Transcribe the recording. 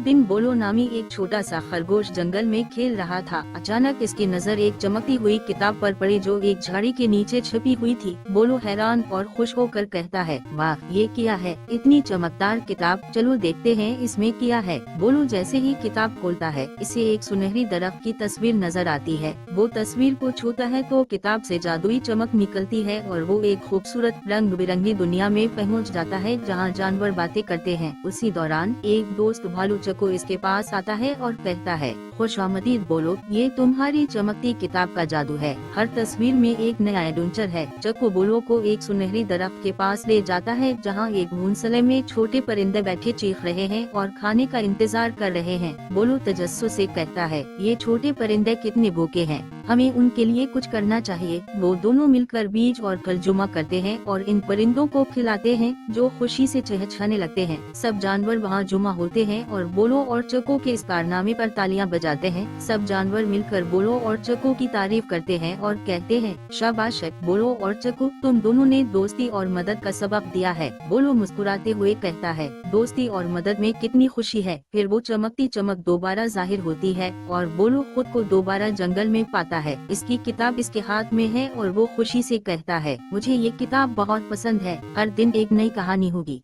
दिन बोलो नामी एक छोटा सा खरगोश जंगल में खेल रहा था। अचानक इसकी नजर एक चमकती हुई किताब पर पड़ी जो एक झाड़ी के नीचे छुपी हुई थी। बोलो हैरान और खुश होकर कहता है, वाह, ये क्या है, इतनी चमकदार किताब, चलो देखते हैं इसमें क्या है। बोलो जैसे ही किताब खोलता है, इसे एक सुनहरी दरख्त की तस्वीर नजर आती है। वो तस्वीर को छूता है तो किताब से जादुई चमक निकलती है और वो एक खूबसूरत रंग बिरंगी दुनिया में पहुंच जाता है जहां जानवर बातें करते हैं। उसी दौरान एक दोस्त भालू चको इसके पास आता है और कहता है, खुशामदीद बोलो, ये तुम्हारी चमकती किताब का जादू है, हर तस्वीर में एक नया एडवेंचर है। चको बोलो को एक सुनहरी दरख्त के पास ले जाता है जहाँ एक घोंसले में छोटे परिंदे बैठे चीख रहे हैं और खाने का इंतजार कर रहे हैं। बोलो तजस्सुस से कहता है, ये छोटे परिंदे कितने भूखे हैं, हमें उनके लिए कुछ करना चाहिए। वो दोनों मिलकर बीज और फल जमा करते हैं और इन परिंदों को खिलाते हैं जो खुशी से चहचहाने लगते हैं। सब जानवर वहाँ जमा होते हैं और बोलो और चको के इस कारनामे पर तालियां बजाते हैं। सब जानवर मिलकर बोलो और चको की तारीफ करते हैं और कहते हैं, शाबाश बोलो और चको, तुम दोनों ने दोस्ती और मदद का सबक दिया है। बोलो मुस्कुराते हुए कहता है, दोस्ती और मदद में कितनी खुशी है। फिर वो चमकती चमक दोबारा जाहिर होती है और बोलो खुद को दोबारा जंगल में पाता है। इसकी किताब इसके हाथ में है और वो खुशी से कहता है, मुझे ये किताब बहुत पसंद है, हर दिन एक नई कहानी होगी।